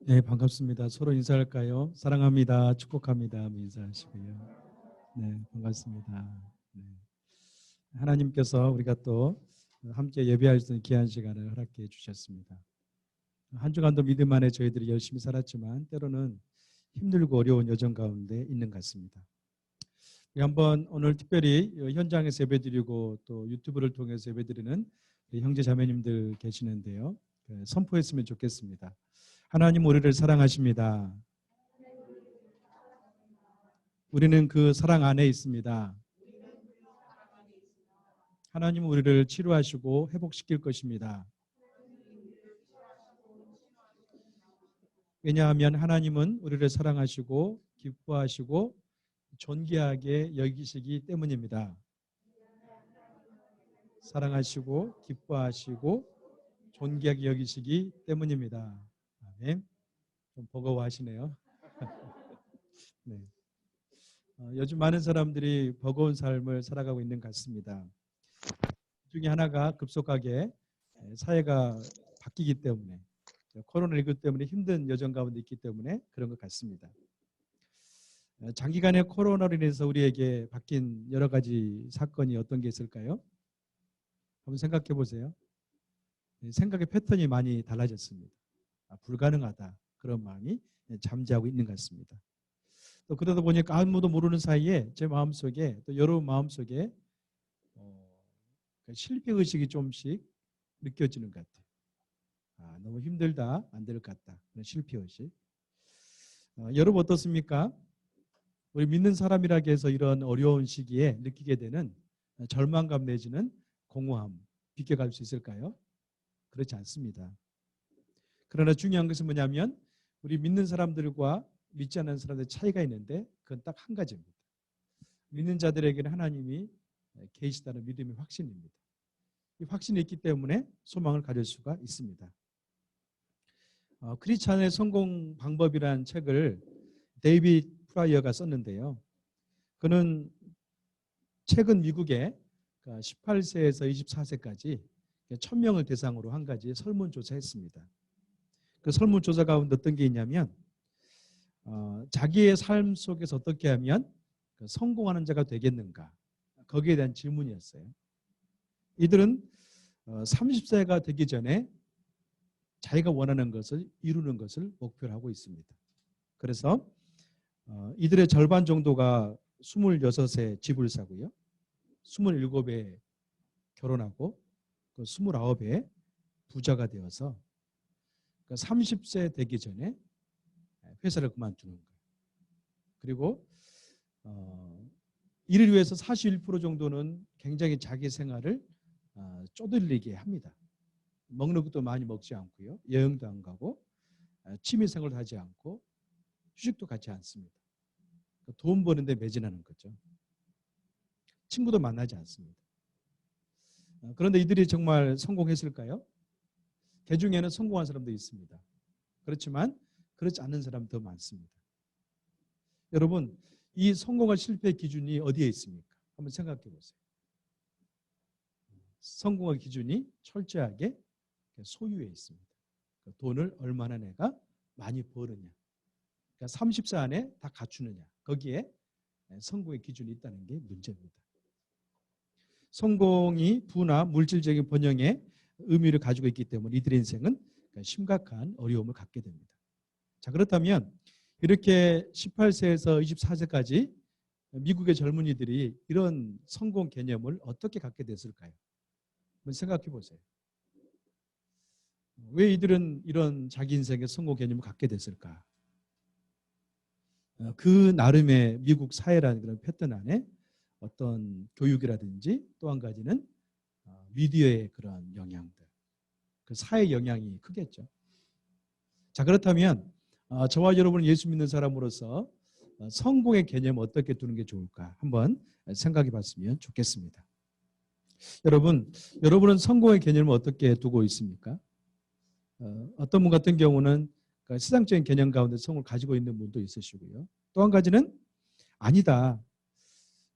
네, 반갑습니다. 서로 인사할까요? 사랑합니다. 축복합니다. 인사하시고요. 네, 반갑습니다. 네. 하나님께서 우리가 또 함께 예배할 수 있는 귀한 시간을 허락해 주셨습니다. 한 주간도 믿음 안에 저희들이 열심히 살았지만 때로는 힘들고 어려운 여정 가운데 있는 것 같습니다. 우리 한번 오늘 특별히 현장에서 예배드리고 또 유튜브를 통해서 예배드리는 형제 자매님들 계시는데요. 선포했으면 좋겠습니다. 하나님 우리를 사랑하십니다. 우리는 그 사랑 안에 있습니다. 하나님은 우리를 치료하시고 회복시킬 것입니다. 왜냐하면 하나님은 우리를 사랑하시고 기뻐하시고 존귀하게 여기시기 때문입니다. 사랑하시고 기뻐하시고 존귀하게 여기시기 때문입니다. 아멘. 좀 버거워하시네요. 네. 요즘 많은 사람들이 버거운 삶을 살아가고 있는 것 같습니다. 그 중에 하나가 급속하게 사회가 바뀌기 때문에 코로나19 때문에 힘든 여정 가운데 있기 때문에 그런 것 같습니다. 장기간의 코로나로 인해서 우리에게 바뀐 여러 가지 사건이 어떤 게 있을까요? 한번 생각해 보세요. 생각의 패턴이 많이 달라졌습니다. 불가능하다 그런 마음이 잠재하고 있는 것 같습니다. 또 그러다 보니까 아무도 모르는 사이에 제 마음속에 또 여러분 마음속에 실패의식이 좀씩 느껴지는 것 같아요. 너무 힘들다, 안 될 것 같다. 그런 실패의식. 여러분 어떻습니까? 우리 믿는 사람이라 해서 이런 어려운 시기에 느끼게 되는 절망감 내지는 공허함 비껴갈 수 있을까요? 그렇지 않습니다. 그러나 중요한 것은 뭐냐면 우리 믿는 사람들과 믿지 않는 사람들의 차이가 있는데 그건 딱 한 가지입니다. 믿는 자들에게는 하나님이 계시다는 믿음의 확신입니다. 이 확신이 있기 때문에 소망을 가질 수가 있습니다. 크리스찬의 성공 방법이라는 책을 데이비드 프라이어가 썼는데요. 그는 최근 미국에 18세에서 24세까지 1000명을 대상으로 한 가지 설문조사했습니다. 그 설문조사 가운데 어떤 게 있냐면 자기의 삶 속에서 어떻게 하면 성공하는 자가 되겠는가 거기에 대한 질문이었어요. 이들은 30세가 되기 전에 자기가 원하는 것을 이루는 것을 목표로 하고 있습니다. 그래서 이들의 절반 정도가 26에 집을 사고요. 27에 결혼하고 29에 부자가 되어서 30세 되기 전에 회사를 그만두는 거예요. 그리고 이를 위해서 41% 정도는 굉장히 자기 생활을 쪼들리게 합니다. 먹는 것도 많이 먹지 않고요. 여행도 안 가고 취미생활도 하지 않고 휴식도 갖지 않습니다. 돈 버는데 매진하는 거죠. 친구도 만나지 않습니다. 그런데 이들이 정말 성공했을까요? 그 중에는 성공한 사람도 있습니다. 그렇지만 그렇지 않은 사람도 더 많습니다. 여러분, 이 성공과 실패의 기준이 어디에 있습니까? 한번 생각해 보세요. 성공의 기준이 철저하게 소유에 있습니다. 돈을 얼마나 내가 많이 버느냐. 그러니까 30세 안에 다 갖추느냐. 거기에 성공의 기준이 있다는 게 문제입니다. 성공이 부나 물질적인 번영의 의미를 가지고 있기 때문에 이들의 인생은 심각한 어려움을 갖게 됩니다. 자, 그렇다면 이렇게 18세에서 24세까지 미국의 젊은이들이 이런 성공 개념을 어떻게 갖게 됐을까요? 한번 생각해 보세요. 왜 이들은 이런 자기 인생의 성공 개념을 갖게 됐을까? 그 나름의 미국 사회라는 그런 패턴 안에 어떤 교육이라든지 또 한 가지는 미디어의 그런 영향들, 그 사회 영향이 크겠죠. 자, 그렇다면 저와 여러분은 예수 믿는 사람으로서 성공의 개념을 어떻게 두는 게 좋을까 한번 생각해 봤으면 좋겠습니다. 여러분은 성공의 개념을 어떻게 두고 있습니까? 어떤 분 같은 경우는 세상적인 개념 가운데 성공을 가지고 있는 분도 있으시고요. 또 한 가지는 아니다.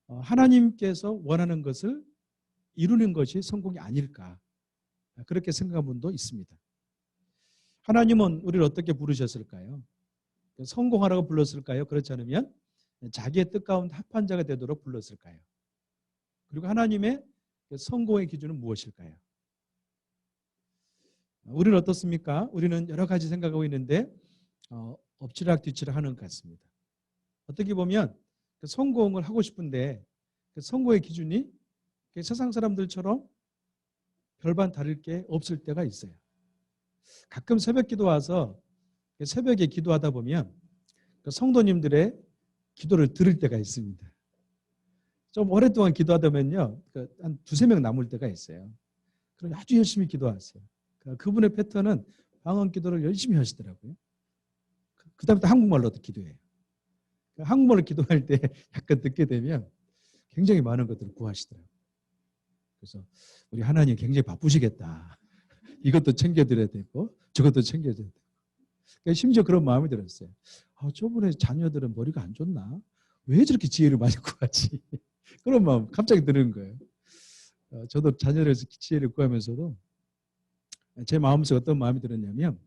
하나님께서 원하는 것을 이루는 것이 성공이 아닐까. 그렇게 생각하는 분도 있습니다. 하나님은 우리를 어떻게 부르셨을까요? 성공하라고 불렀을까요? 그렇지 않으면 자기의 뜻 가운데 합한 자가 되도록 불렀을까요? 그리고 하나님의 성공의 기준은 무엇일까요? 우리는 어떻습니까? 우리는 여러 가지 생각하고 있는데 엎치락뒤치락 하는 것 같습니다. 어떻게 보면 성공을 하고 싶은데 성공의 기준이 세상 사람들처럼 별반 다를 게 없을 때가 있어요. 가끔 새벽 기도 와서 새벽에 기도하다 보면 성도님들의 기도를 들을 때가 있습니다. 좀 오랫동안 기도하다 보면요, 한 두세 명 남을 때가 있어요. 그럼 아주 열심히 기도하세요. 그분의 패턴은 방언 기도를 열심히 하시더라고요. 그 다음에 또 한국말로도 기도해요. 한국말로 기도할 때 약간 듣게 되면 굉장히 많은 것들을 구하시더라고요. 그래서 우리 하나님 굉장히 바쁘시겠다. 이것도 챙겨드려야 되고 저것도 챙겨드려야 되고. 그러니까 심지어 그런 마음이 들었어요. 저번에 자녀들은 머리가 안 좋나? 왜 저렇게 지혜를 많이 구하지? 그런 마음 갑자기 드는 거예요. 저도 자녀들에서 지혜를 구하면서도 제 마음속에 어떤 마음이 들었냐면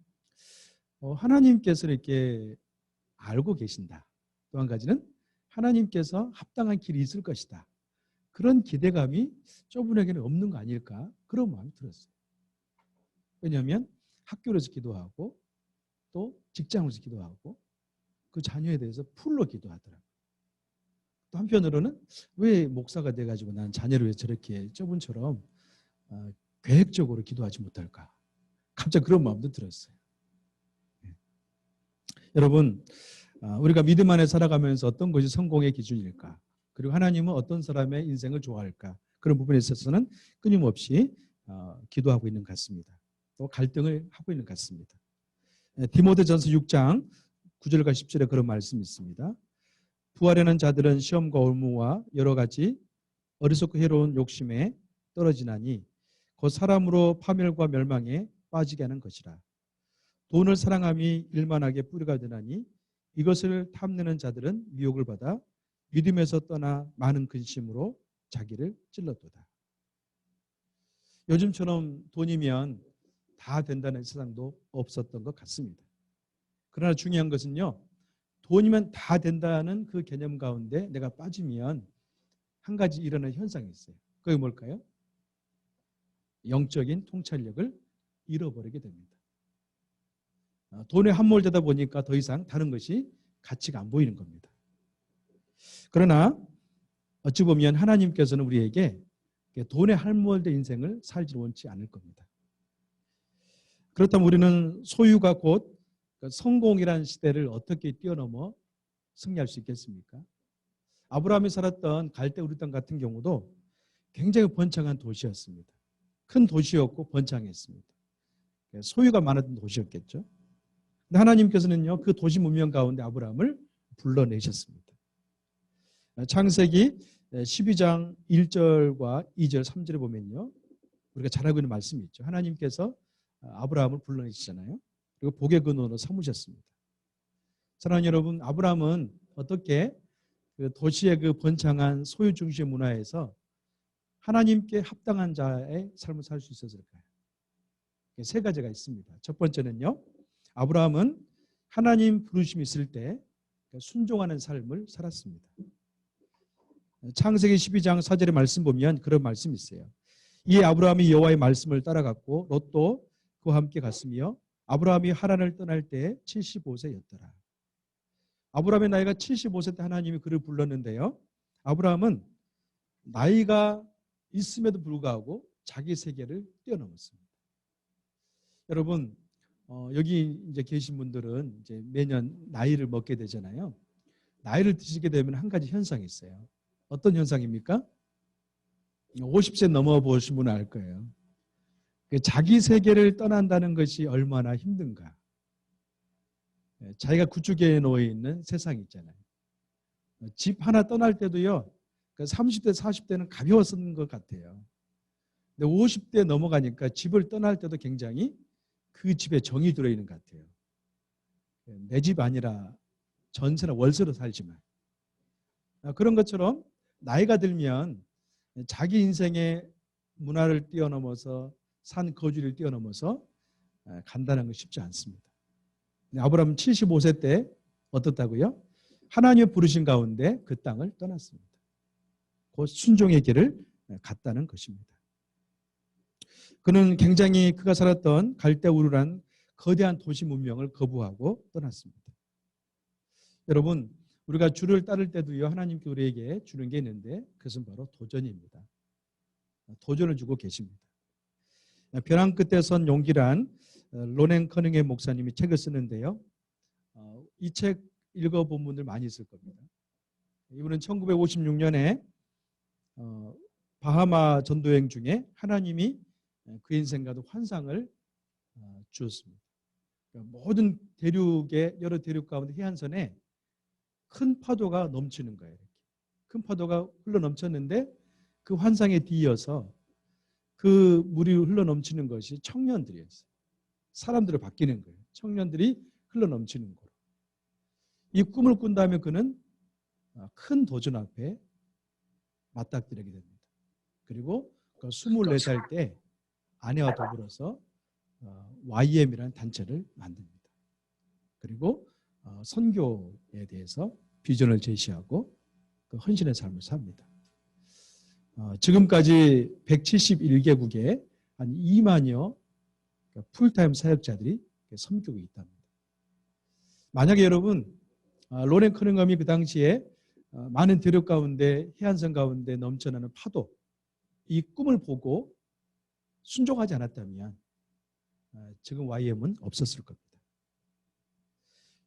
하나님께서 이렇게 알고 계신다. 또 한 가지는 하나님께서 합당한 길이 있을 것이다. 그런 기대감이 저분에게는 없는 거 아닐까? 그런 마음이 들었어요. 왜냐하면 학교에서 기도하고 또 직장에서 기도하고 그 자녀에 대해서 풀로 기도하더라고요. 또 한편으로는 왜 목사가 돼가지고 난 자녀를 왜 저렇게 저분처럼 계획적으로 기도하지 못할까? 갑자기 그런 마음도 들었어요. 여러분, 우리가 믿음 안에 살아가면서 어떤 것이 성공의 기준일까? 그리고 하나님은 어떤 사람의 인생을 좋아할까? 그런 부분에 있어서는 끊임없이 기도하고 있는 것 같습니다. 또 갈등을 하고 있는 것 같습니다. 디모데전서 6장 9절과 10절에 그런 말씀이 있습니다. 부활하는 자들은 시험과 올무와 여러 가지 어리석고 해로운 욕심에 떨어지나니 곧 사람으로 파멸과 멸망에 빠지게 하는 것이라. 돈을 사랑함이 일만하게 뿌리가 되나니 이것을 탐내는 자들은 미혹을 받아 믿음에서 떠나 많은 근심으로 자기를 찔렀도다. 요즘처럼 돈이면 다 된다는 세상도 없었던 것 같습니다. 그러나 중요한 것은요, 돈이면 다 된다는 그 개념 가운데 내가 빠지면 한 가지 일어나는 현상이 있어요. 그게 뭘까요? 영적인 통찰력을 잃어버리게 됩니다. 돈에 함몰되다 보니까 더 이상 다른 것이 가치가 안 보이는 겁니다. 그러나 어찌 보면 하나님께서는 우리에게 돈에 함몰된 인생을 살지 원치 않을 겁니다. 그렇다면 우리는 소유가 곧 성공이라는 시대를 어떻게 뛰어넘어 승리할 수 있겠습니까? 아브라함이 살았던 갈대 우르 땅 같은 경우도 굉장히 번창한 도시였습니다. 큰 도시였고 번창했습니다. 소유가 많았던 도시였겠죠. 근데 하나님께서는요, 그 도시 문명 가운데 아브라함을 불러내셨습니다. 창세기 12장 1절과 2절, 3절에 보면요, 우리가 잘 알고 있는 말씀이 있죠. 하나님께서 아브라함을 불러내시잖아요. 그리고 복의 근원으로 삼으셨습니다. 사랑하는 여러분, 아브라함은 어떻게 그 도시의 그 번창한 소유 중심의 문화에서 하나님께 합당한 자의 삶을 살 수 있었을까요? 세 가지가 있습니다. 첫 번째는요, 아브라함은 하나님 부르심이 있을 때 순종하는 삶을 살았습니다. 창세기 12장 4절의 말씀 보면 그런 말씀이 있어요. 이에 아브라함이 여호와의 말씀을 따라갔고 롯도 그와 함께 갔으며 아브라함이 하란을 떠날 때 75세였더라. 아브라함의 나이가 75세 때 하나님이 그를 불렀는데요. 아브라함은 나이가 있음에도 불구하고 자기 세계를 뛰어넘었습니다. 여러분, 여기 이제 계신 분들은 이제 매년 나이를 먹게 되잖아요. 나이를 드시게 되면 한 가지 현상이 있어요. 어떤 현상입니까? 50세 넘어 보신 분은 알 거예요. 자기 세계를 떠난다는 것이 얼마나 힘든가. 자기가 구축해 놓여 있는 세상이 있잖아요. 집 하나 떠날 때도요, 30대, 40대는 가벼웠던 것 같아요. 근데 50대 넘어가니까 집을 떠날 때도 굉장히 그 집에 정이 들어있는 것 같아요. 내 집 아니라 전세나 월세로 살지만. 그런 것처럼 나이가 들면 자기 인생의 문화를 뛰어넘어서 산 거주를 뛰어넘어서 간다는 건 쉽지 않습니다. 아브라함은 75세 때 어떻다고요? 하나님의 부르신 가운데 그 땅을 떠났습니다. 곧 순종의 길을 갔다는 것입니다. 그는 굉장히 그가 살았던 갈대우르란 거대한 도시 문명을 거부하고 떠났습니다. 여러분, 우리가 주를 따를 때도요, 하나님께 우리에게 주는 게 있는데 그것은 바로 도전입니다. 도전을 주고 계십니다. 벼랑 끝에 선 용기란 로넨 커닝의 목사님이 책을 쓰는데요. 이 책 읽어본 분들 많이 있을 겁니다. 이분은 1956년에 바하마 전도여행 중에 하나님이 그 인생과도 환상을 주었습니다. 그러니까 모든 대륙의 여러 대륙 가운데 해안선에 큰 파도가 넘치는 거예요. 이렇게. 큰 파도가 흘러 넘쳤는데 그 환상에 뒤이어서 그 물이 흘러 넘치는 것이 청년들이었어요. 사람들을 바뀌는 거예요. 청년들이 흘러 넘치는 거로. 이 꿈을 꾼 다음에 그는 큰 도전 앞에 맞닥뜨리게 됩니다. 그리고 24살 때 아내와 더불어서 YM이라는 단체를 만듭니다. 그리고 선교에 대해서 비전을 제시하고 그 헌신의 삶을 삽니다. 지금까지 171개국에 한 2만여 풀타임 사역자들이 섬기고 있답니다. 만약에 여러분 로렌 커닝엄이 그 당시에 많은 대륙 가운데 해안선 가운데 넘쳐나는 파도 이 꿈을 보고 순종하지 않았다면 지금 YM은 없었을 겁니다.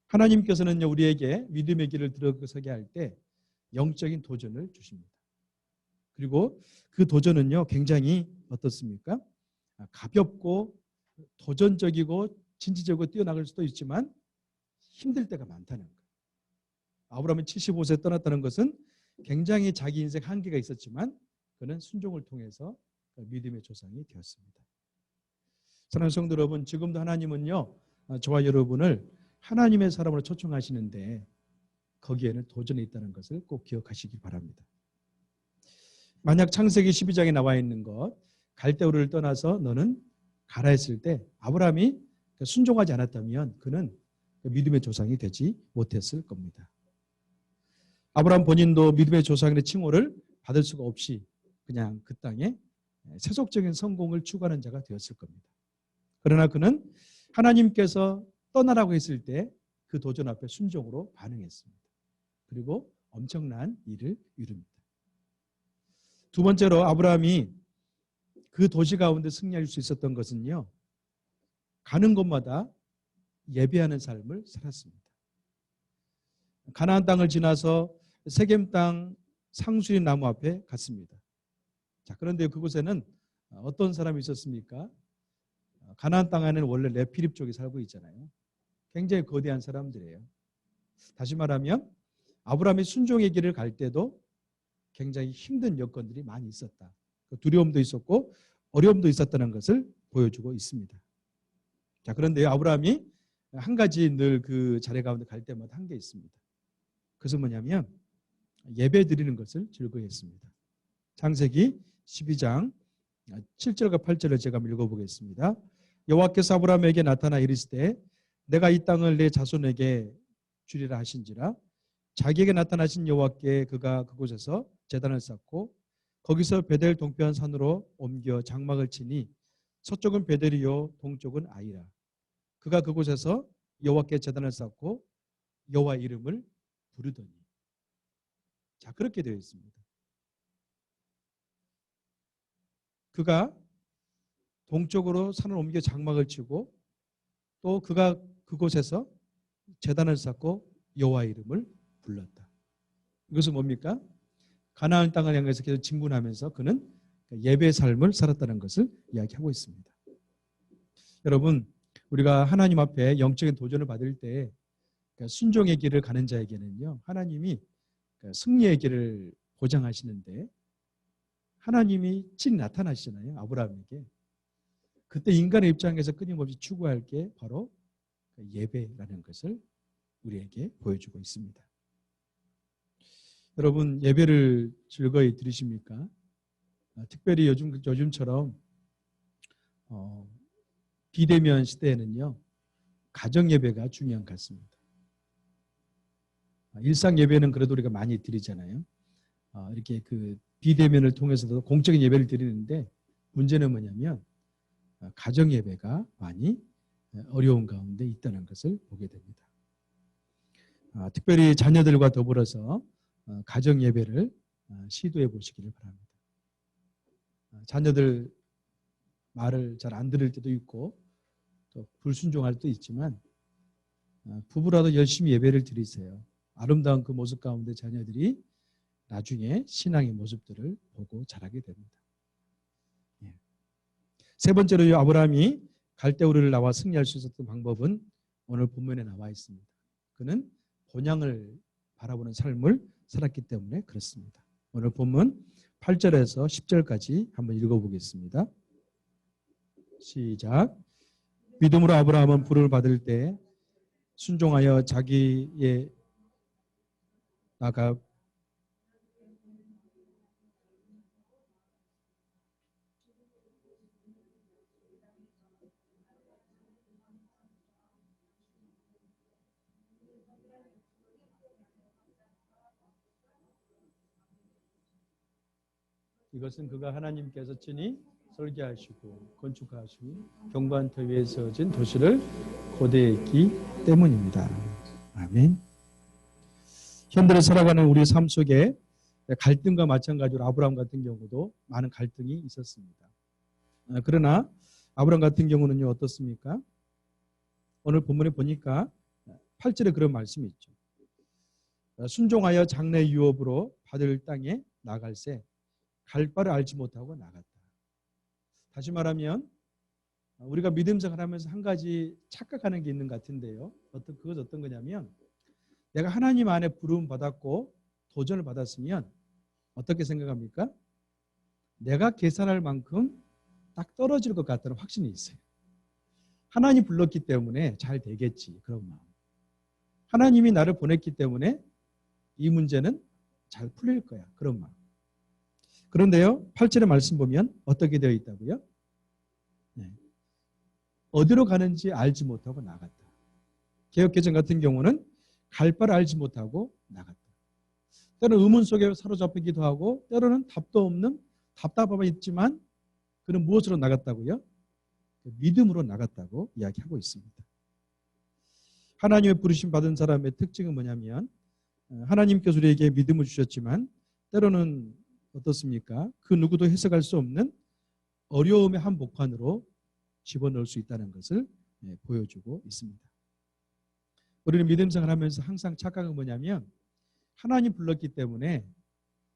하나님께서는 우리에게 믿음의 길을 들어서게 할 때 영적인 도전을 주십니다. 그리고 그 도전은요 굉장히 어떻습니까? 가볍고 도전적이고 진취적으로 뛰어나갈 수도 있지만 힘들 때가 많다는 거예요. 아브라함이 75세 떠났다는 것은 굉장히 자기 인생 한계가 있었지만 그는 순종을 통해서 믿음의 조상이 되었습니다. 사랑하는 성도 여러분, 지금도 하나님은요 저와 여러분을 하나님의 사람으로 초청하시는데 거기에는 도전이 있다는 것을 꼭 기억하시기 바랍니다. 만약 창세기 12장에 나와 있는 것 갈대우르를 떠나서 너는 가라 했을 때 아브라함이 순종하지 않았다면 그는 믿음의 조상이 되지 못했을 겁니다. 아브라함 본인도 믿음의 조상의 칭호를 받을 수가 없이 그냥 그 땅에 세속적인 성공을 추구하는 자가 되었을 겁니다. 그러나 그는 하나님께서 떠나라고 했을 때 그 도전 앞에 순종으로 반응했습니다. 그리고 엄청난 일을 이룹니다. 두 번째로 아브라함이 그 도시 가운데 승리할 수 있었던 것은요. 가는 곳마다 예배하는 삶을 살았습니다. 가나안 땅을 지나서 세겜 땅 상수리 나무 앞에 갔습니다. 자, 그런데 그곳에는 어떤 사람이 있었습니까? 가나안 땅 안에는 원래 레피립 쪽이 살고 있잖아요. 굉장히 거대한 사람들이에요. 다시 말하면 아브라함이 순종의 길을 갈 때도 굉장히 힘든 여건들이 많이 있었다. 두려움도 있었고 어려움도 있었다는 것을 보여주고 있습니다. 자, 그런데 아브라함이 한 가지 늘 그 자리 가운데 갈 때마다 한 게 있습니다. 그것은 뭐냐면 예배 드리는 것을 즐거워했습니다. 창세기 12장 7절과 8절을 제가 읽어보겠습니다. 여호와께서 아브라함에게 나타나 이르시되 내가 이 땅을 내 자손에게 주리라 하신지라 자기에게 나타나신 여호와께 그가 그곳에서 제단을 쌓고 거기서 베델 동편 산으로 옮겨 장막을 치니 서쪽은 베델이요 동쪽은 아이라. 그가 그곳에서 여호와께 제단을 쌓고 여호와 이름을 부르더니. 자, 그렇게 되어 있습니다. 그가 동쪽으로 산을 옮겨 장막을 치고 또 그가 그곳에서 제단을 쌓고 여호와 이름을 불렀다. 이것은 뭡니까? 가나안 땅을 향해서 계속 진군하면서 그는 예배의 삶을 살았다는 것을 이야기하고 있습니다. 여러분, 우리가 하나님 앞에 영적인 도전을 받을 때 순종의 길을 가는 자에게는요, 하나님이 승리의 길을 보장하시는데 하나님이 찐 나타나시잖아요. 아브라함에게. 그때 인간의 입장에서 끊임없이 추구할 게 바로 예배라는 것을 우리에게 보여주고 있습니다. 여러분, 예배를 즐거이 들으십니까? 특별히 요즘처럼 비대면 시대에는요, 가정 예배가 중요한 것 같습니다. 일상 예배는 그래도 우리가 많이 드리잖아요. 이렇게 그 비대면을 통해서도 공적인 예배를 드리는데 문제는 뭐냐면 가정 예배가 많이 어려운 가운데 있다는 것을 보게 됩니다. 특별히 자녀들과 더불어서 가정 예배를 시도해 보시기를 바랍니다. 자녀들 말을 잘 안 들을 때도 있고 또 불순종할 때도 있지만 부부라도 열심히 예배를 드리세요. 아름다운 그 모습 가운데 자녀들이 나중에 신앙의 모습들을 보고 자라게 됩니다. 세 번째로 아브라함이 갈대우르를 나와 승리할 수 있었던 방법은 오늘 본문에 나와 있습니다. 그는 본향을 바라보는 삶을 살았기 때문에 그렇습니다. 오늘 본문 8절에서 10절까지 한번 읽어보겠습니다. 시작. 믿음으로 아브라함은 부름을 받을 때 순종하여 자기의 나가 이것은 그가 하나님께서 친히 설계하시고 건축하시고 경관터 위에 세워진 도시를 고대했기 때문입니다. 아멘. 현대를 살아가는 우리 삶 속에 갈등과 마찬가지로 아브라함 같은 경우도 많은 갈등이 있었습니다. 그러나 아브라함 같은 경우는요 어떻습니까? 오늘 본문에 보니까 8절에 그런 말씀이 있죠. 순종하여 장래 유업으로 받을 땅에 나갈새 갈 바를 알지 못하고 나갔다. 다시 말하면 우리가 믿음 생활하면서 한 가지 착각하는 게 있는 것 같은데요. 그것 어떤 거냐면 내가 하나님 안에 부름 받았고 도전을 받았으면 어떻게 생각합니까? 내가 계산할 만큼 딱 떨어질 것 같다는 확신이 있어요. 하나님 불렀기 때문에 잘 되겠지 그런 마음. 하나님이 나를 보냈기 때문에 이 문제는 잘 풀릴 거야 그런 마음. 그런데요 8절의 말씀 보면 어떻게 되어 있다고요? 네. 어디로 가는지 알지 못하고 나갔다. 개역개정 같은 경우는 갈 바를 알지 못하고 나갔다. 때로는 의문 속에 사로잡히기도 하고 때로는 답도 없는 답답함이 있지만 그는 무엇으로 나갔다고요? 믿음으로 나갔다고 이야기하고 있습니다. 하나님의 부르심 받은 사람의 특징은 뭐냐면 하나님께서 우리에게 믿음을 주셨지만 때로는 어떻습니까? 그 누구도 해석할 수 없는 어려움의 한복판으로 집어넣을 수 있다는 것을 보여주고 있습니다. 우리는 믿음 생활을 하면서 항상 착각은 뭐냐면 하나님 불렀기 때문에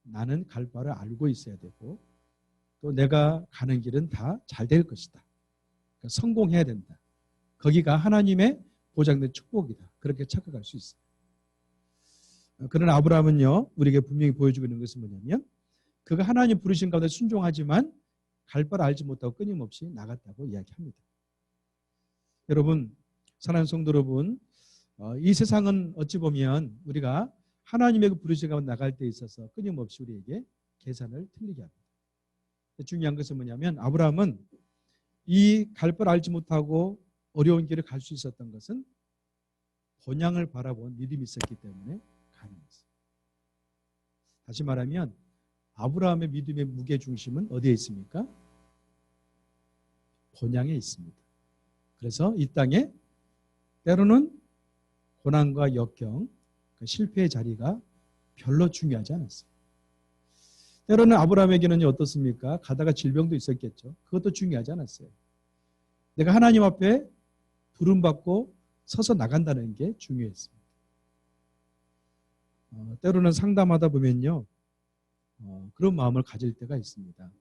나는 갈 바를 알고 있어야 되고 또 내가 가는 길은 다 잘 될 것이다. 그러니까 성공해야 된다. 거기가 하나님의 보장된 축복이다. 그렇게 착각할 수 있어요. 그러나 아브라함은요 우리에게 분명히 보여주고 있는 것은 뭐냐면 그가 하나님 부르신 가운데 순종하지만 갈 바를 알지 못하고 끊임없이 나갔다고 이야기합니다. 여러분 사랑하는 성도 여러분 이 세상은 어찌 보면 우리가 하나님의 부르신 가운데 나갈 때 있어서 끊임없이 우리에게 계산을 틀리게 합니다. 중요한 것은 뭐냐면 아브라함은 이 갈 바를 알지 못하고 어려운 길을 갈 수 있었던 것은 본향을 바라본 믿음이 있었기 때문에 가능했어요. 다시 말하면 아브라함의 믿음의 무게중심은 어디에 있습니까? 본향에 있습니다. 그래서 이 땅에 때로는 고난과 역경, 실패의 자리가 별로 중요하지 않았어요. 때로는 아브라함에게는 어떻습니까? 가다가 질병도 있었겠죠. 그것도 중요하지 않았어요. 내가 하나님 앞에 부름받고 서서 나간다는 게 중요했습니다. 때로는 상담하다 보면요. 그런 마음을 가질 때가 있습니다.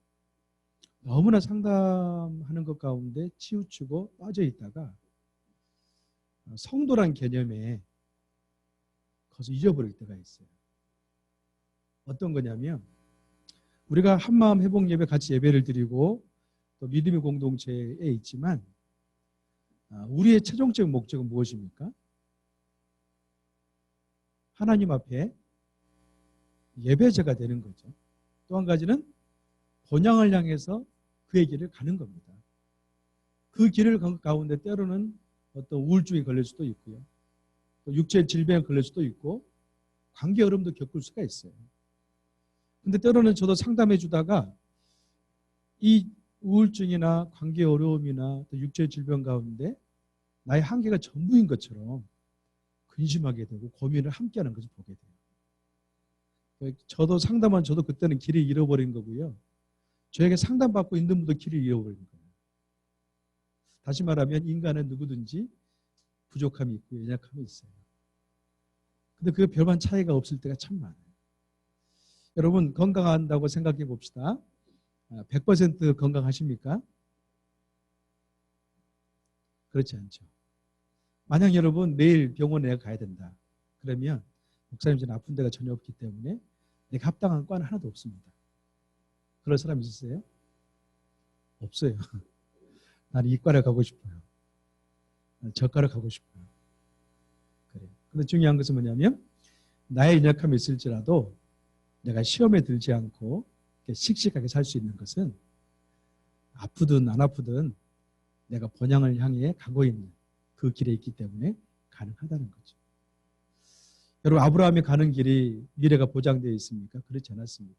너무나 상담하는 것 가운데 치우치고 빠져 있다가 성도란 개념에 거기서 잊어버릴 때가 있어요. 어떤 거냐면 우리가 한마음 회복 예배 같이 예배를 드리고 또 믿음의 공동체에 있지만 우리의 최종적 목적은 무엇입니까? 하나님 앞에 예배자가 되는 거죠. 또 한 가지는 본향을 향해서 그의 길을 가는 겁니다. 그 길을 간 가운데 때로는 어떤 우울증이 걸릴 수도 있고요. 또 육체 질병에 걸릴 수도 있고 관계 어려움도 겪을 수가 있어요. 근데 때로는 저도 상담해 주다가 이 우울증이나 관계 어려움이나 또 육체 질병 가운데 나의 한계가 전부인 것처럼 근심하게 되고 고민을 함께하는 것을 보게 돼요. 저도 그때는 길을 잃어버린 거고요. 저에게 상담받고 있는 분도 길을 잃어버린 거예요. 다시 말하면 인간은 누구든지 부족함이 있고 연약함이 있어요. 근데 그게 별반 차이가 없을 때가 참 많아요. 여러분 건강한다고 생각해 봅시다. 100% 건강하십니까? 그렇지 않죠. 만약 여러분 내일 병원에 내가 가야 된다. 그러면 목사님 저는 아픈 데가 전혀 없기 때문에 내가 합당한 과는 하나도 없습니다. 그럴 사람 있으세요? 없어요. 나는 이과를 가고 싶어요. 저과를 가고 싶어요. 그래요. 근데 중요한 것은 뭐냐면 나의 연약함이 있을지라도 내가 시험에 들지 않고 씩씩하게 살 수 있는 것은 아프든 안 아프든 내가 본향을 향해 가고 있는 그 길에 있기 때문에 가능하다는 거죠. 여러분 아브라함이 가는 길이 미래가 보장되어 있습니까? 그렇지 않았습니다.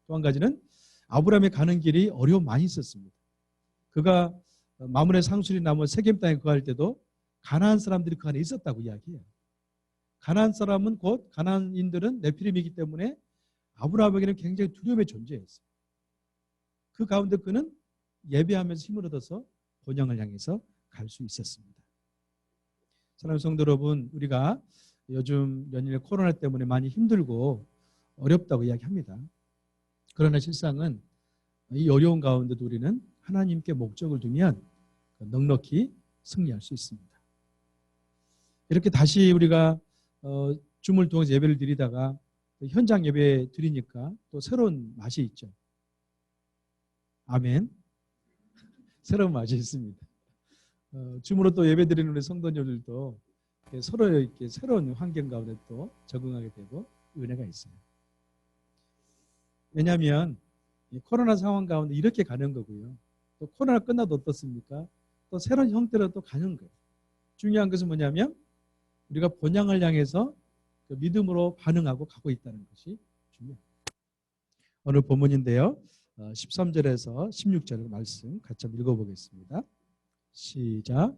또 한 가지는 아브라함이 가는 길이 어려움 많이 있었습니다. 그가 마므레 상수리 나무 세겜 땅에 거할 때도 가나안 사람들이 그 안에 있었다고 이야기해요. 가나안 사람은 곧 가나안인들은 네피림이기 때문에 아브라함에게는 굉장히 두려움의 존재였어요. 그 가운데 그는 예배하면서 힘을 얻어서 본향을 향해서 갈 수 있었습니다. 사랑하는 성도 여러분, 우리가 요즘 연일 코로나 때문에 많이 힘들고 어렵다고 이야기합니다. 그러나 실상은 이 어려운 가운데도 우리는 하나님께 목적을 두면 넉넉히 승리할 수 있습니다. 이렇게 다시 우리가 줌을 통해서 예배를 드리다가 현장 예배 드리니까 또 새로운 맛이 있죠. 아멘. 새로운 맛이 있습니다. 줌으로 또 예배 드리는 우리 성도님들도 서로 이렇게 새로운 환경 가운데 또 적응하게 되고 은혜가 있어요. 왜냐하면 코로나 상황 가운데 이렇게 가는 거고요. 또 코로나 끝나도 어떻습니까? 또 새로운 형태로 또 가는 거예요. 중요한 것은 뭐냐면 우리가 본향을 향해서 그 믿음으로 반응하고 가고 있다는 것이 중요합니다. 오늘 본문인데요. 13절에서 16절 말씀 같이 한번 읽어보겠습니다. 시작.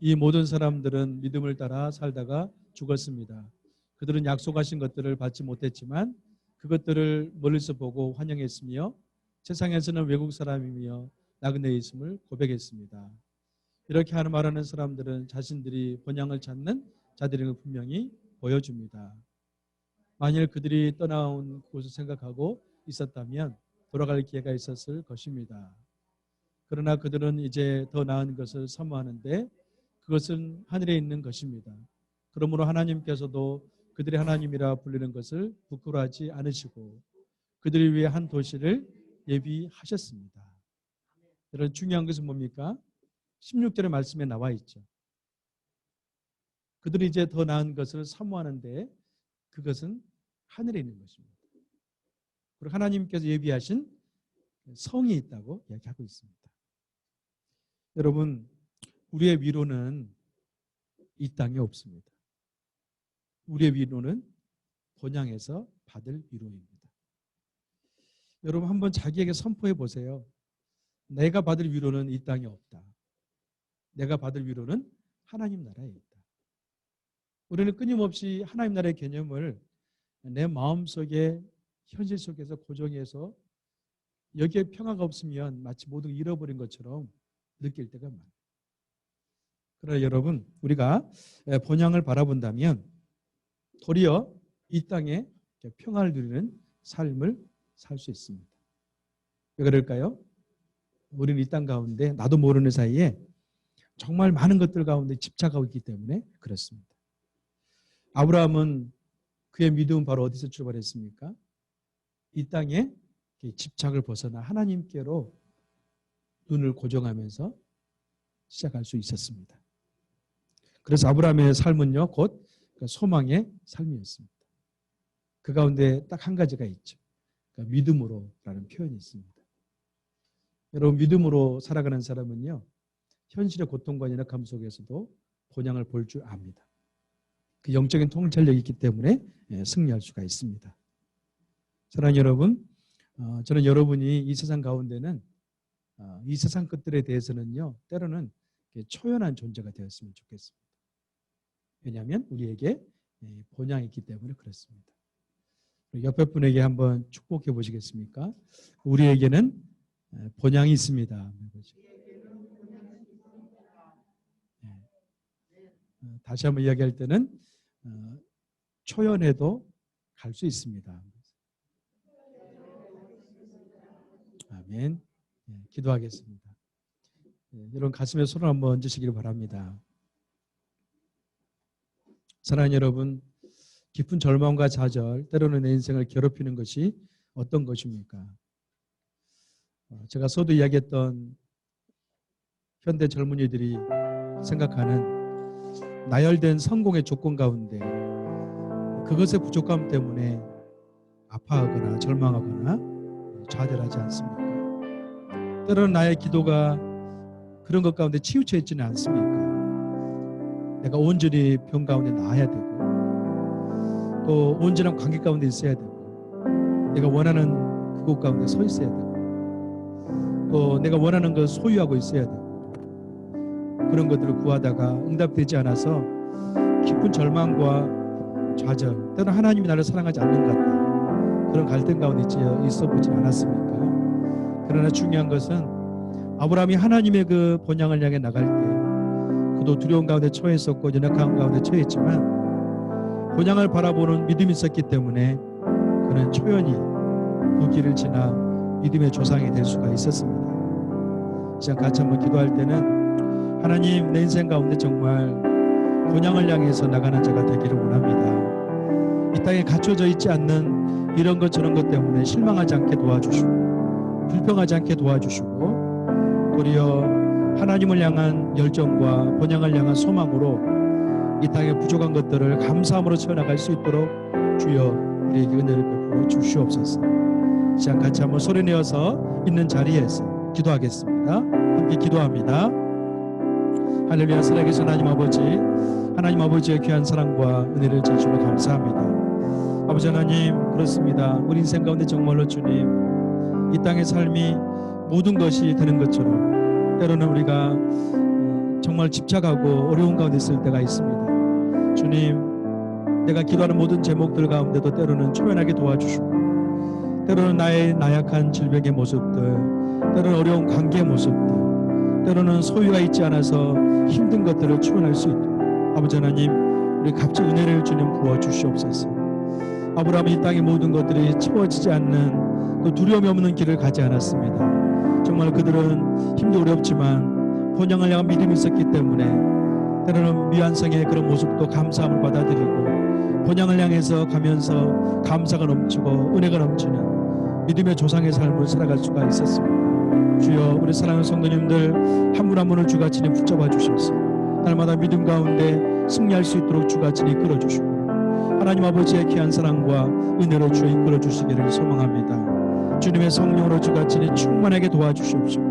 이 모든 사람들은 믿음을 따라 살다가 죽었습니다. 그들은 약속하신 것들을 받지 못했지만 그것들을 멀리서 보고 환영했으며 세상에서는 외국 사람이며 나그네에 있음을 고백했습니다. 이렇게 하는 말하는 사람들은 자신들이 본향을 찾는 자들임을 분명히 보여줍니다. 만일 그들이 떠나온 곳을 생각하고 있었다면 돌아갈 기회가 있었을 것입니다. 그러나 그들은 이제 더 나은 것을 사모하는데 그것은 하늘에 있는 것입니다. 그러므로 하나님께서도 그들의 하나님이라 불리는 것을 부끄러워하지 않으시고 그들을 위해 한 도시를 예비하셨습니다. 이런 중요한 것은 뭡니까? 16절의 말씀에 나와 있죠. 그들이 이제 더 나은 것을 사모하는데 그것은 하늘에 있는 것입니다. 그리고 하나님께서 예비하신 성이 있다고 이야기하고 있습니다. 여러분, 우리의 위로는 이 땅에 없습니다. 우리의 위로는 본향에서 받을 위로입니다. 여러분 한번 자기에게 선포해 보세요. 내가 받을 위로는 이 땅에 없다. 내가 받을 위로는 하나님 나라에 있다. 우리는 끊임없이 하나님 나라의 개념을 내 마음속에 현실 속에서 고정해서 여기에 평화가 없으면 마치 모든 걸 잃어버린 것처럼 느낄 때가 많아요. 그러나 여러분 우리가 본향을 바라본다면 도리어 이 땅에 평화를 누리는 삶을 살 수 있습니다. 왜 그럴까요? 우리는 이 땅 가운데 나도 모르는 사이에 정말 많은 것들 가운데 집착하고 있기 때문에 그렇습니다. 아브라함은 그의 믿음은 바로 어디서 출발했습니까? 이 땅에 집착을 벗어나 하나님께로 눈을 고정하면서 시작할 수 있었습니다. 그래서 아브라함의 삶은요 곧 소망의 삶이었습니다. 그 가운데 딱 한 가지가 있죠. 그러니까 믿음으로라는 표현이 있습니다. 여러분 믿음으로 살아가는 사람은요 현실의 고통과 연약함 속에서도 본향을 볼 줄 압니다. 그 영적인 통찰력이 있기 때문에 승리할 수가 있습니다. 사랑하는 여러분, 저는 여러분이 이 세상 가운데는 이 세상 것들에 대해서는요, 때로는 초연한 존재가 되었으면 좋겠습니다. 왜냐하면 우리에게 본향이 있기 때문에 그렇습니다. 옆에 분에게 한번 축복해 보시겠습니까? 우리에게는 본향이 있습니다. 다시 한번 이야기할 때는 초연해도 갈 수 있습니다. 아멘. 기도하겠습니다. 여러분 가슴에 손을 한번 얹으시길 바랍니다. 사랑하는 여러분, 깊은 절망과 좌절, 때로는 내 인생을 괴롭히는 것이 어떤 것입니까? 제가 서두 이야기했던 현대 젊은이들이 생각하는 나열된 성공의 조건 가운데 그것의 부족함 때문에 아파하거나 절망하거나 좌절하지 않습니까? 때로는 나의 기도가 그런 것 가운데 치우쳐 있지는 않습니까? 내가 온전히 병 가운데 나아야 되고 또 온전한 관계 가운데 있어야 되고 내가 원하는 그곳 가운데 서 있어야 되고 또 내가 원하는 걸 소유하고 있어야 되고 그런 것들을 구하다가 응답되지 않아서 깊은 절망과 좌절, 때로는 하나님이 나를 사랑하지 않는 것 같다, 그런 갈등 가운데 있어 보지 않았습니까? 그러나 중요한 것은 아브라함이 하나님의 그 본향을 향해 나갈 때 그도 두려운 가운데 처했었고 연약한 가운데 처했지만 본향을 바라보는 믿음이 있었기 때문에 그는 초연히 그 길을 지나 믿음의 조상이 될 수가 있었습니다. 시간 같이 한번 기도할 때는 하나님, 내 인생 가운데 정말 본향을 향해서 나가는 자가 되기를 원합니다. 이 땅에 갖춰져 있지 않는 이런 것 저런 것 때문에 실망하지 않게 도와주시고 불평하지 않게 도와주시고 도리어 하나님을 향한 열정과 본향을 향한 소망으로 이 땅에 부족한 것들을 감사함으로 채워나갈 수 있도록 주여 우리에게 은혜를 베풀어 주시옵소서. 시간 같이 한번 소리내어서 있는 자리에서 기도하겠습니다. 함께 기도합니다. 할렐루야. 살아계신 하나님 아버지, 하나님 아버지의 귀한 사랑과 은혜를 제주로 감사합니다. 아버지 하나님, 그렇습니다. 우리 인생 가운데 정말로 주님, 이 땅의 삶이 모든 것이 되는 것처럼 때로는 우리가 정말 집착하고 어려운 가운데 있을 때가 있습니다. 주님, 내가 기도하는 모든 제목들 가운데도 때로는 초연하게 도와주시고 때로는 나의 나약한 질병의 모습들, 때로는 어려운 관계의 모습들, 때로는 소유가 있지 않아서 힘든 것들을 초연할 수 있도록 아버지 하나님, 우리 값진 은혜를 주님 부어주시옵소서. 아브라함이 이 땅의 모든 것들이 채워지지 않는 그 두려움이 없는 길을 가지 않았습니다. 정말 그들은 힘도 어렵지만 본향을 향한 믿음이 있었기 때문에 때로는 미완성의 그런 모습도 감사함을 받아들이고 본향을 향해서 가면서 감사가 넘치고 은혜가 넘치는 믿음의 조상의 삶을 살아갈 수가 있었습니다. 주여, 우리 사랑하는 성도님들 한 분 한 분을 주가 친히 붙잡아 주셔서 날마다 믿음 가운데 승리할 수 있도록 주가 친히 이끌어 주시고 하나님 아버지의 귀한 사랑과 은혜로 주여 이끌어 주시기를 소망합니다. 주님의 성령으로 주가 친히 충만하게 도와주시옵시고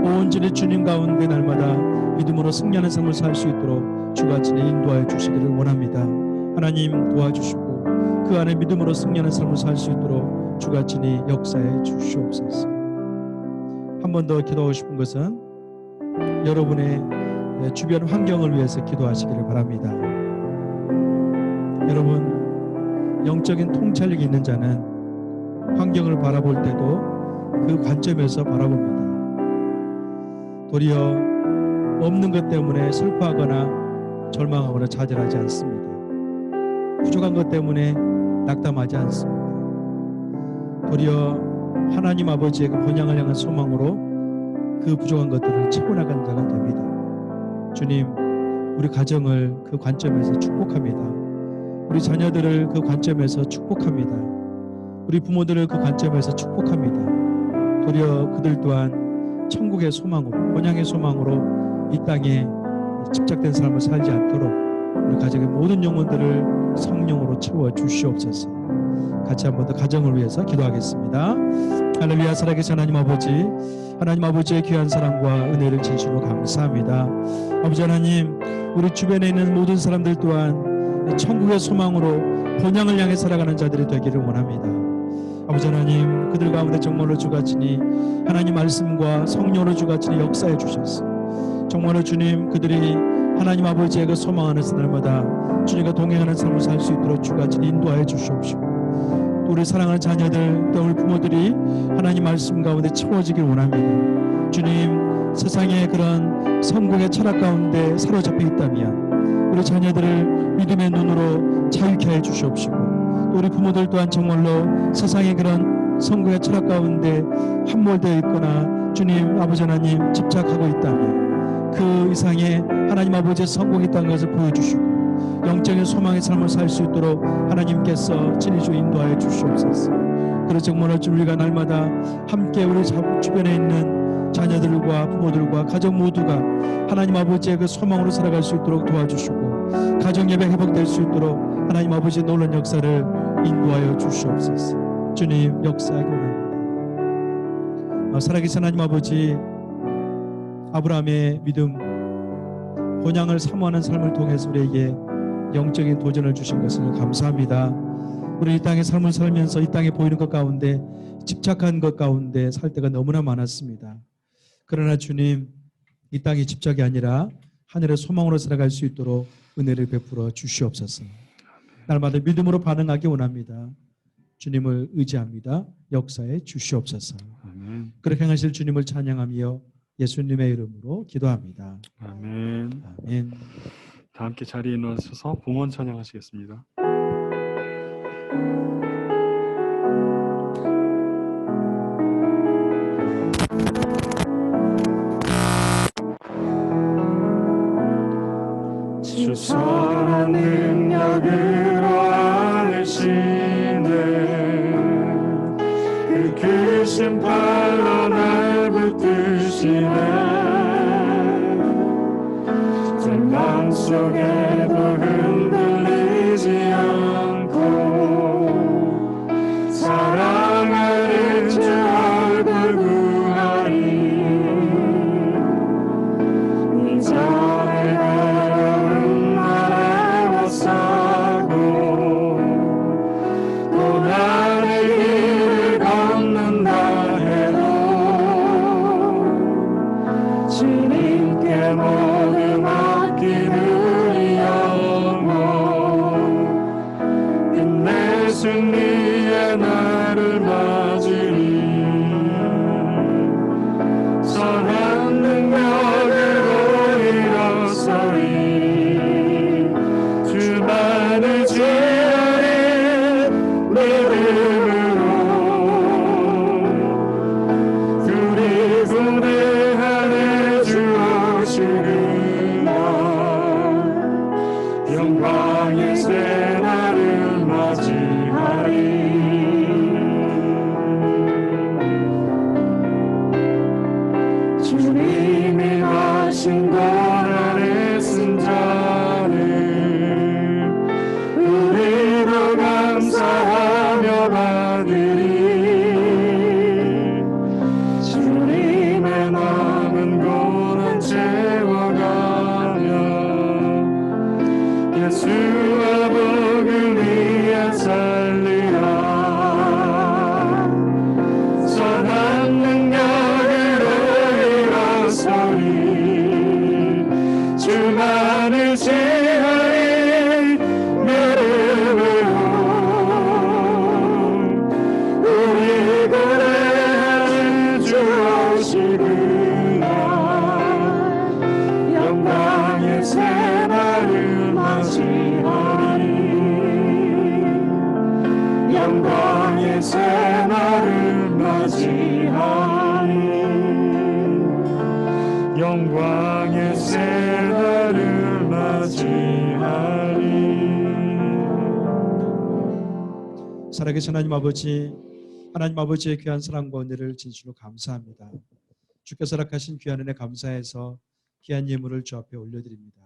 온전히 주님 가운데 날마다 믿음으로 승리하는 삶을 살 수 있도록 주가 친히 인도하여 주시기를 원합니다. 하나님 도와주시고 그 안에 믿음으로 승리하는 삶을 살 수 있도록 주가 친히 역사해 주시옵소서. 한 번 더 기도하고 싶은 것은 여러분의 주변 환경을 위해서 기도하시기를 바랍니다. 여러분, 영적인 통찰력이 있는 자는 환경을 바라볼 때도 그 관점에서 바라봅니다. 도리어 없는 것 때문에 슬퍼하거나 절망하거나 좌절하지 않습니다. 부족한 것 때문에 낙담하지 않습니다. 도리어 하나님 아버지의 그 본향을 향한 소망으로 그 부족한 것들을 채워나가는 자가 됩니다. 주님, 우리 가정을 그 관점에서 축복합니다. 우리 자녀들을 그 관점에서 축복합니다. 우리 부모들을 그 관점에서 축복합니다. 도리어 그들 또한 천국의 소망으로, 본향의 소망으로 이 땅에 집착된 삶을 살지 않도록 우리 가정의 모든 영혼들을 성령으로 채워 주시옵소서. 같이 한 번 더 가정을 위해서 기도하겠습니다. 할렐루야. 살아계신 하나님 아버지, 하나님 아버지의 귀한 사랑과 은혜를 진심으로 감사합니다. 아버지 하나님, 우리 주변에 있는 모든 사람들 또한 천국의 소망으로 본향을 향해 살아가는 자들이 되기를 원합니다. 아버지 하나님, 그들 가운데 정말로 주같이 하나님 말씀과 성령으로 주같이 역사해 주셔서 정말로 주님, 그들이 하나님 아버지의 그 소망 안에서 날마다 주님과 동행하는 삶을 살 수 있도록 주같이 인도하여 주시옵시고, 또 우리 사랑하는 자녀들, 또 우리 부모들이 하나님 말씀 가운데 채워지길 원합니다. 주님, 세상의 그런 성공의 철학 가운데 사로잡혀 있다면 우리 자녀들을 믿음의 눈으로 자유케 해 주시옵시고, 또 우리 부모들 또한 정말로 세상의 그런 성공의 철학 가운데 함몰되어 있거나 주님 아버지 하나님 집착하고 있다면 그 이상의 하나님 아버지의 성공이 있다는 것을 보여주시고 영적인 소망의 삶을 살 수 있도록 하나님께서 진리로 인도하여 주시옵소서. 그래서 정말 우리가 날마다 함께 우리 주변에 있는 자녀들과 부모들과 가족 모두가 하나님 아버지의 그 소망으로 살아갈 수 있도록 도와주시고, 가정 예배 회복될 수 있도록 하나님 아버지의 놀라운 역사를 인도하여 주시옵소서. 주님, 역사하기 원합니다. 살아계신 하나님 아버지, 아브라함의 믿음, 본향을 사모하는 삶을 통해서 우리에게 영적인 도전을 주신 것을 감사합니다. 우리 이 땅의 삶을 살면서 이 땅에 보이는 것 가운데 집착한 것 가운데 살 때가 너무나 많았습니다. 그러나 주님, 이 땅의 집착이 아니라 하늘의 소망으로 살아갈 수 있도록 은혜를 베풀어 주시옵소서. 날마다 믿음으로 반응하기 원합니다. 주님을 의지합니다. 역사에 주시옵소서. 아멘. 그렇게 하실 주님을 찬양하며 예수님의 이름으로 기도합니다. 아멘. 아멘. 다 함께 자리에 누워서서 봉헌 찬양하시겠습니다. 주 선한 능력으로 안으시네, 그 크신 팔로 날 붙드시네. 강 속에도 흔들리지 않고 사랑하는 주 얼굴 구하리. 이전에 어려운 날에 왔사고 또 나의 길을 걷는다 해도 주님께 모두 맡기는 영혼, 끝내 승리의 날을 맞으리. 선한 능력으로 일어서리. 주만을 지으리 믿음으로. 우리 구대하네 주 오시는 날, 영광의 새 날을 맞이하리. 주님이 하신 고난의 승자를 우리로 감사하며 받으리. 주님의 남은 고난 채워가며 예수와 복음 위에 살리라. 선한 능력으로 일어서리. 주만을 지으리 믿음으로. 우리 고대하는 주 오시는 날, 영광의 새 날을 맞이하리. 영광의 새 날을 맞이하리. 영광의 새 날을 맞이하리. 살아계신 하나님 아버지, 하나님 아버지의 귀한 사랑과 은혜를 진심으로 감사합니다. 주께서 허락하신 귀한 은혜 감사해서 귀한 예물을 주 앞에 올려드립니다.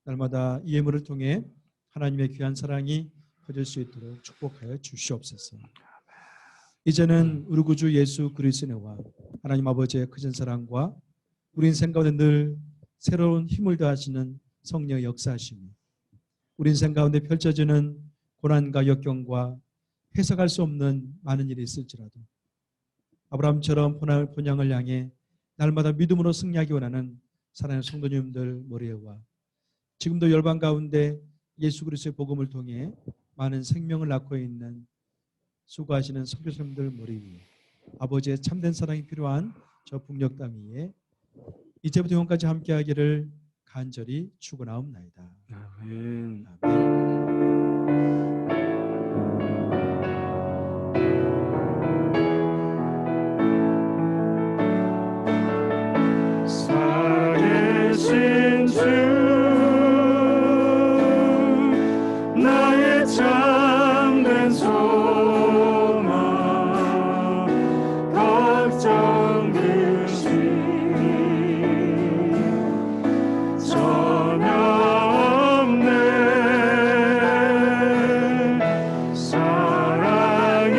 날마다 이 예물을 통해 하나님의 귀한 사랑이 퍼질 수 있도록 축복하여 주시옵소서. 이제는 우리 구주 예수 그리스도의 은혜와 하나님 아버지의 크신 사랑과 우리 인생 가운데 늘 새로운 힘을 더하시는 성령의 역사하심이 우리 인생 가운데 펼쳐지는 고난과 역경과 해석할 수 없는 많은 일이 있을지라도 아브라함처럼 본향을 향해 날마다 믿음으로 승리하기 원하는 사랑하는 성도님들 머리에와 지금도 열방 가운데 예수 그리스도의 복음을 통해 많은 생명을 낳고 있는 수고하시는 선교사님들 머리 위에 아버지의 참된 사랑이 필요한 저 북녘 땅 위에 이제부터 영원까지 함께하기를 간절히 축원하옵나이다. 아멘. 아멘. 살아계신 주 나의 참된 소망 걱정 근심 전혀 없네 사랑의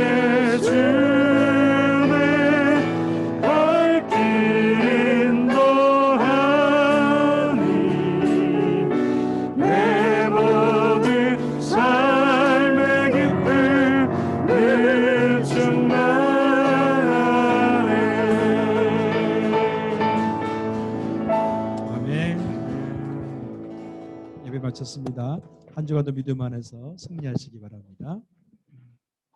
주내 발길 인도하니 내 모든 삶의 기쁨 늘 충만하네. 아멘. 예배 마쳤습니다. 한 주간도 믿음 안에서 승리하시기 바랍니다.